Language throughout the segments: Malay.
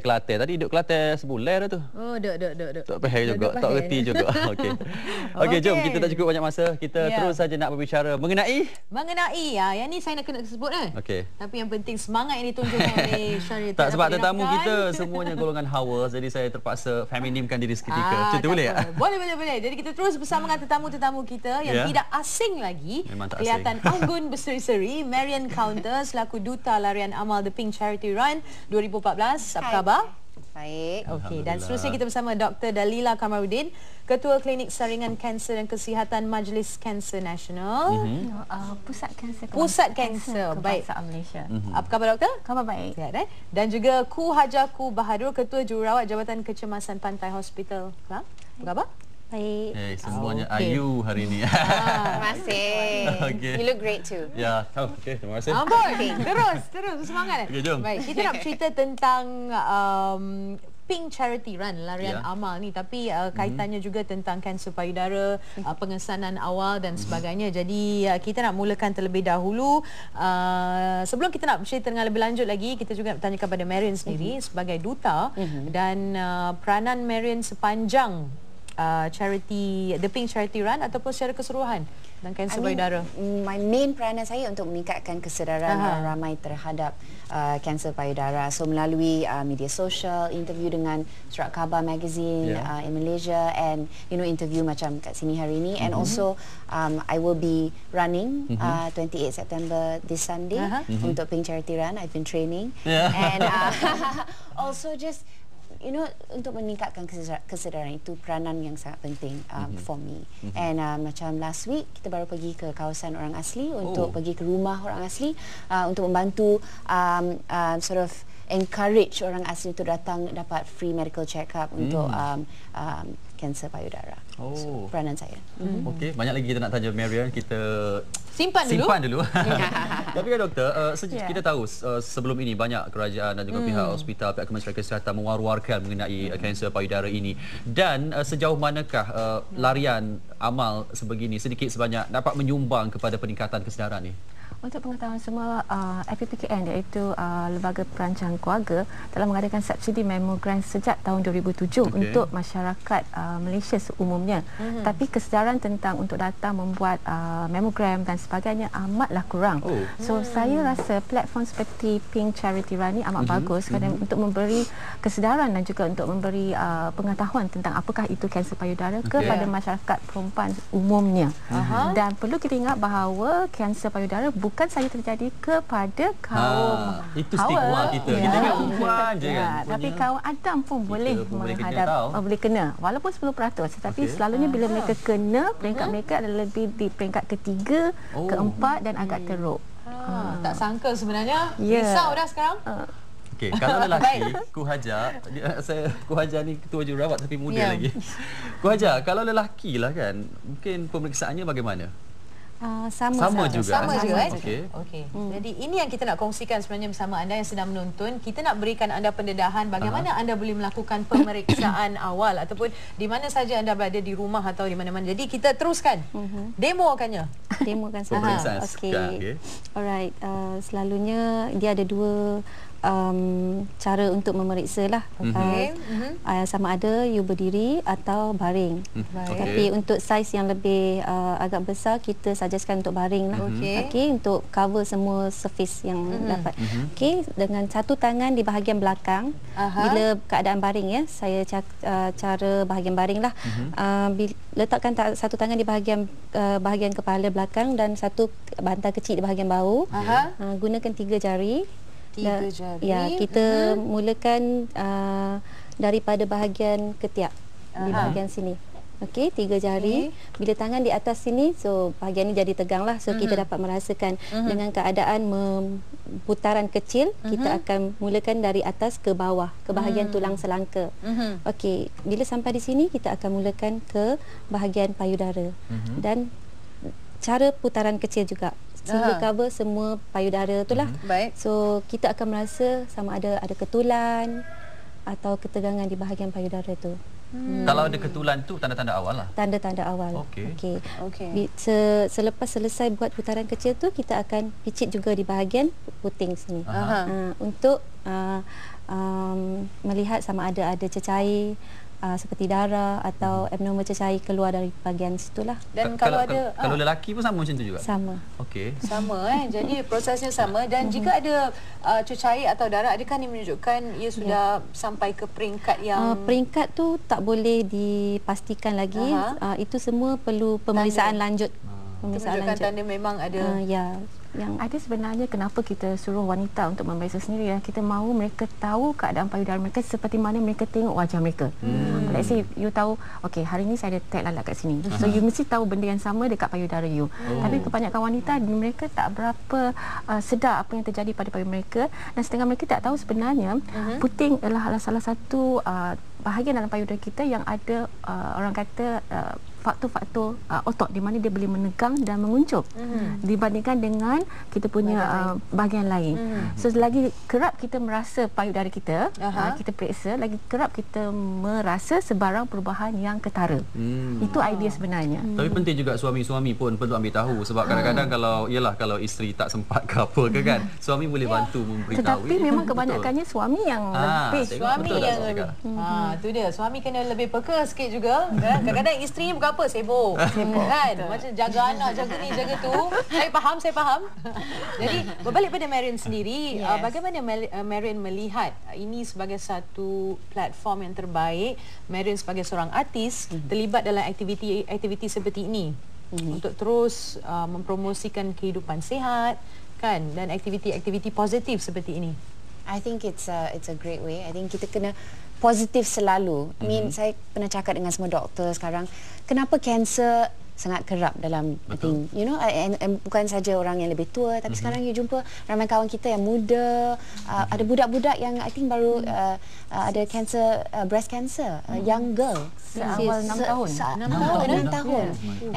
dekat Kelantan. Tadi duduk Kelantan sebulan dah tu. Oh, duk. Tak faham juga, tak reti juga. Okey. Okey, jom kita tak cukup banyak masa. Kita terus saja nak berbicara mengenai yang ni saya nak kena sebut Okey. Tapi yang penting semangat yang ditunjukkan oleh Syaril. Tak, sebab tetamu kita semuanya golongan hawa, jadi saya terpaksa feminimkan diri seketika. Macam tu boleh tak? Boleh. Jadi kita terus bersama dengan tetamu-tetamu kita yang tidak asing lagi. Kelihatan anggun berseri-seri. Marian Counter selaku Duta Larian Amal The Pink Charity Run 2014. Apa khabar? Baik. Okey, dan seterusnya kita bersama Dr. Dalila Kamarudin, Ketua Klinik Saringan Kanser dan Kesihatan Majlis Kanser Nasional. Pusat Kanser Kebangsaan Malaysia. Apa khabar doktor? Khabar baik. Sihat, Dan juga Hajaku Bahadur, Ketua Jururawat Jabatan Kecemasan Pantai Hospital. Apa khabar? Baik. Semuanya ayu hari ini. Terima kasih. Okay. You look great too. Ya, okey, terima kasih. Terus semangat. Okey, jom. Baik, kita nak cerita tentang Pink Charity Run, larian amal ni, tapi kaitannya juga tentang kanser payudara, pengesanan awal dan sebagainya. Jadi kita nak mulakan terlebih dahulu. Sebelum kita nak bercerita dengan lebih lanjut lagi, kita juga nak bertanya kepada Marian sendiri sebagai duta dan peranan Marian sepanjang charity, The Pink Charity Run ataupun secara keseluruhan dan kanser payudara. My main peranan saya untuk meningkatkan kesedaran orang ramai terhadap kanser payudara. So melalui media sosial, interview dengan Surat Khabar Magazine in Malaysia, and interview macam kat sini hari ini, and also I will be running 28 September this Sunday untuk Pink Charity Run. I've been training and also just untuk meningkatkan kesedaran itu peranan yang sangat penting for me. And macam last week kita baru pergi ke kawasan orang asli untuk pergi ke rumah orang asli untuk membantu sort of encourage orang asli untuk datang dapat free medical check up untuk kanser payudara. So, peranan saya. Okey, banyak lagi kita nak tanya Marian, kita simpan dulu. Tapi kan doktor, kita tahu sebelum ini banyak kerajaan dan juga pihak hospital, pihak Kementerian Kesihatan mewar-warkan mengenai kanser payudara ini. Dan sejauh manakah larian amal sebegini sedikit sebanyak dapat menyumbang kepada peningkatan kesedaran ni? Untuk pengetahuan semua, LPPKN iaitu Lembaga Perancang Keluarga telah mengadakan subsidi mamogram sejak tahun 2007 untuk masyarakat Malaysia seumumnya. Tapi kesedaran tentang untuk datang membuat mamogram dan sebagainya amatlah kurang. So saya rasa platform seperti Pink Charity Run ni amat bagus kerana untuk memberi kesedaran dan juga untuk memberi pengetahuan tentang apakah itu kanser payudara kepada masyarakat perempuan umumnya. Dan perlu kita ingat bahawa kanser payudara bukan saja terjadi kepada kaum itu stigma kita. Kita ingat perempuan je kan. Tapi kaum Adam pun boleh boleh kena walaupun 10%, tetapi selalunya bila mereka kena, peringkat mereka adalah lebih di peringkat ketiga, keempat dan agak teruk. Tak sangka sebenarnya. Risau dah sekarang. Okey, kalau lelaki, Ku Hajar ni ketua jururawat tapi muda lagi. Ku Hajar, kalau lelaki lah kan, mungkin pemeriksaannya bagaimana? Sama juga. Okey. Jadi ini yang kita nak kongsikan sebenarnya bersama anda yang sedang menonton. Kita nak berikan anda pendedahan bagaimana anda boleh melakukan pemeriksaan awal ataupun di mana saja anda berada, di rumah atau di mana-mana. Jadi kita teruskan. Demokannya. Demokan saja. Okey. Alright. Selalunya dia ada dua cara untuk memeriksa lah. Sama ada you berdiri atau baring. Tapi untuk saiz yang lebih agak besar, kita suggestkan untuk baring lah. Untuk cover semua surface yang dapat. Dengan satu tangan di bahagian belakang. Bila keadaan baring saya cara bahagian baring lah. Letakkan satu tangan di bahagian kepala belakang dan satu bantal kecil di bahagian bahu. Gunakan 3 jari. Kita mulakan daripada bahagian ketiak di bahagian sini. 3 jari. Bila tangan di atas sini, so bahagian ni jadi tegang lah. So kita dapat merasakan dengan keadaan putaran kecil, kita akan mulakan dari atas ke bawah, ke bahagian tulang selangka. Bila sampai di sini, kita akan mulakan ke bahagian payudara. Dan cara putaran kecil juga sehingga cover semua payudara itulah. So kita akan merasa sama ada ketulan atau ketegangan di bahagian payudara tu. Kalau ada ketulan tu tanda-tanda awal lah. Tanda-tanda awal. Selepas selesai buat putaran kecil tu, kita akan picit juga di bahagian puting sini. Untuk melihat sama ada cecair seperti darah atau abnormal cecair keluar dari bahagian situlah. Dan kalau lelaki pun sama macam tu juga? Sama. Okey. Sama jadi prosesnya sama. Dan jika ada cecair atau darah, adakah ini menunjukkan ia sudah sampai ke peringkat yang peringkat tu tak boleh dipastikan lagi. Itu semua perlu pemeriksaan lanjut. Menunjukkan tanda memang ada yang ada sebenarnya kenapa kita suruh wanita untuk memeriksa sendiri, kita mahu mereka tahu keadaan payudara mereka seperti mana mereka tengok wajah mereka. Let's say you tahu, okay, hari ni saya ada tag lalat kat sini, so you mesti tahu benda yang sama dekat payudara you. Tapi kebanyakan wanita, mereka tak berapa sedar apa yang terjadi pada payudara mereka, dan setengah mereka tak tahu sebenarnya puting adalah salah satu bahagian dalam payudara kita yang ada orang kata faktor-faktor otot di mana dia boleh menegang dan menguncup dibandingkan dengan kita punya bahagian lain. So selagi kerap kita merasa payudara kita, kita periksa, lagi kerap kita merasa sebarang perubahan yang ketara. Itu idea sebenarnya. Tapi penting juga suami-suami pun perlu ambil tahu, sebab kadang-kadang kalau isteri tak sempat ke apa ke kan, suami boleh bantu memberitahu. Tetapi memang kebanyakannya suami yang lebih. Suami yang lebih. Tu dia, suami kena lebih peka sikit juga. Kadang-kadang isteri bukan apa, sibuk kan, macam jaga anak, jaga ni, jaga tu. Saya faham. Jadi berbalik pada Marian sendiri, bagaimana Marian melihat ini sebagai satu platform yang terbaik, Marian sebagai seorang artis terlibat dalam aktiviti seperti ini untuk terus mempromosikan kehidupan sihat kan, dan aktiviti-aktiviti positif seperti ini? I think it's a great way. I think kita kena positif selalu. I mean, saya pernah cakap dengan semua doktor sekarang, kenapa kanser sangat kerap dalam, I think, you know, and bukan saja orang yang lebih tua, tapi sekarang you jumpa ramai kawan kita yang muda, ada budak-budak yang I think baru ada cancer, breast cancer, young girl. Awal 6 tahun. 6 tahun.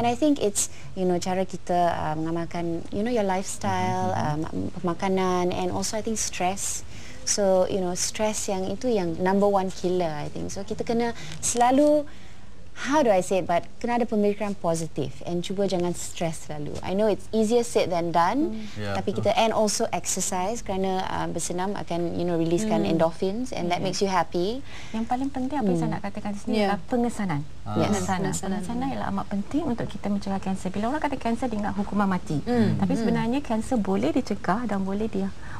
And I think it's, you know, cara kita mengamalkan, you know, your lifestyle, pemakanan, and also I think stress. So, you know, stress yang itu yang number one killer, I think. So, kita kena selalu, how do I say it, but kena ada pemikiran positif and cuba jangan stress selalu. I know it's easier said than done, tapi kita, and also exercise, kerana bersenam akan, you know, releasekan endorphins and that makes you happy. Yang paling penting apa yang saya nak katakan di sini adalah pengesanan. Pengesanan ialah amat penting untuk kita mencegah kanser. Bila orang kata kanser, dia ingat hukuman mati. Tapi sebenarnya kanser boleh dicegah dan boleh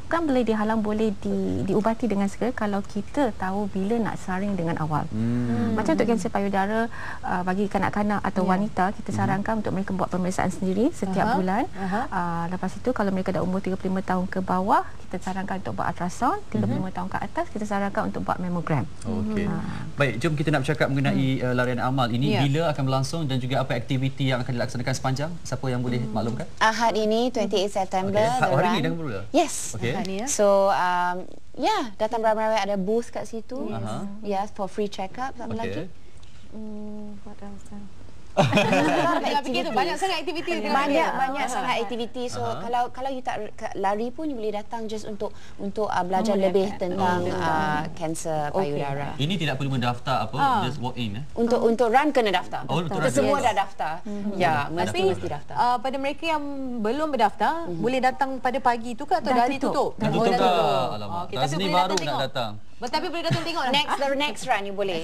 bukan boleh dihalang, boleh diubati dengan segera kalau kita tahu bila nak saring dengan awal. Macam untuk kanser payudara, bagi kanak-kanak atau wanita, kita sarankan untuk mereka buat pemeriksaan sendiri setiap bulan. Lepas itu kalau mereka dah umur 35 tahun ke bawah, kita sarankan untuk buat ultrasound. 35 tahun ke atas, kita sarankan untuk buat mammogram. Okey. Baik, jom kita nak bercakap mengenai larian amal ini. Bila akan berlangsung dan juga apa aktiviti yang akan dilaksanakan sepanjang? Siapa yang boleh maklumkan? Ahad ini 28 September. Hari ini dah bermula? Yes. Okay. So datang beramai-ramai, ada booth kat situ. Yes, for free check-up. Sama lagi. What else? Banyak sangat aktiviti. Banyak sangat aktiviti. So kalau you tak lari pun, you boleh datang just untuk belajar lebih tentang kanser payudara. Ini tidak perlu mendaftar apa, just walk in. Untuk run kena daftar. Kita semua dah daftar. Ya, mesti daftar. Pada mereka yang belum berdaftar, boleh datang pada pagi tu ke atau dah ditutup? Dah tutup dah. Alamak. Tazni baru nak datang. Tapi boleh datang tengok the next run you boleh.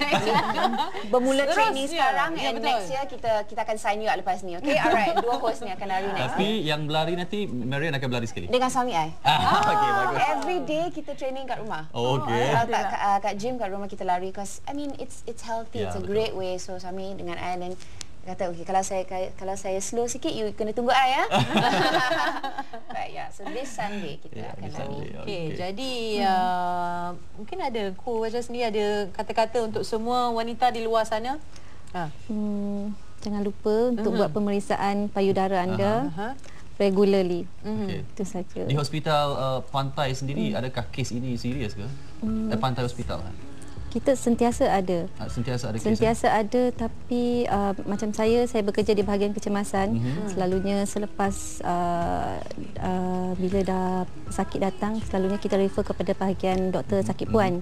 Bermula training sekarang and next year kita akan sign you up lepas ni. Okay, alright. 2 host ni akan lari next. Tapi yang berlari nanti Marian akan berlari sekali dengan suami I. Okay, bagus. Every day kita training kat rumah. Okay. Kalau tak kat gym, kat rumah kita lari, because I mean it's healthy. It's a great way. So suami dengan I dan kata, okay, kalau saya slow sikit, you kena tunggu I ya. But yeah, so this Sunday kita akan lari. Okay, jadi mungkin ada Waja sendiri ada kata-kata untuk semua wanita di luar sana. Jangan lupa untuk buat pemeriksaan payudara anda regularly. Itu saja. Di hospital Pantai sendiri, adakah kes ini serius ke? Pantai hospital kan? Kita sentiasa ada. Sentiasa ada, tapi macam saya bekerja di bahagian kecemasan. Selalunya selepas bila dah sakit datang, selalunya kita refer kepada bahagian doktor sakit puan.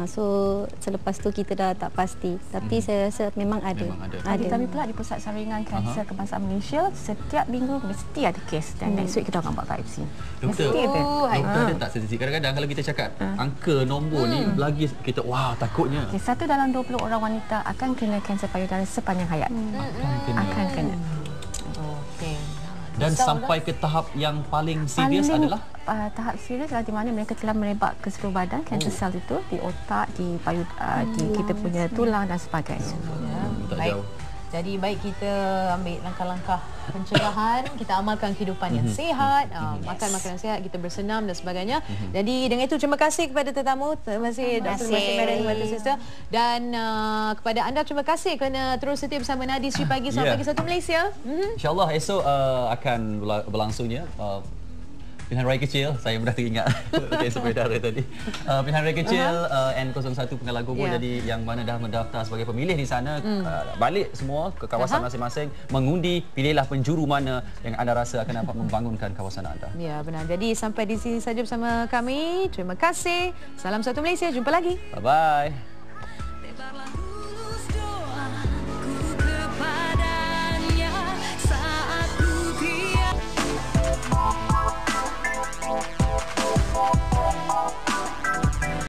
So selepas tu kita dah tak pasti, tapi saya rasa memang ada. Kami pula di Pusat Saringan Kanser Kebangsaan Malaysia setiap minggu mesti ada kes, dan next week kita akan buat biopsi. Doktor ada tak statistik? Kadang-kadang kalau kita cakap angka nombor ni lagi kita takutnya. Satu dalam 20 orang wanita akan kena kanser payudara sepanjang hayat. Akan kena. Dan sampai ke tahap yang paling serius adalah tahap serius adalah di mana mereka telah merebak ke seluruh badan, kanser sel itu di otak, di payudara, di kita punya tulang dan sebagainya. Baik. Jadi baik kita ambil langkah-langkah pencegahan, kita amalkan kehidupan yang sihat, makan makanan sihat, kita bersenam dan sebagainya. Jadi dengan itu terima kasih kepada tetamu, terima kasih Dr. Masih Marian Wati Sister, dan kepada anda terima kasih kerana terus setia bersama Nadi Sri Pagi sampai pagi 1 Malaysia. InsyaAllah esok akan berlangsungnya pilihan raya kecil. Saya mudah teringat kanser payudara tadi. Pilihan raya kecil N01 Penggalan Kubur. Jadi yang mana dah mendaftar sebagai pemilih di sana, balik semua ke kawasan masing-masing, mengundi, pilihlah penjuru mana yang anda rasa akan dapat membangunkan kawasan anda. Ya, benar. Jadi sampai di sini saja bersama kami. Terima kasih. Salam satu Malaysia. Jumpa lagi. Bye-bye.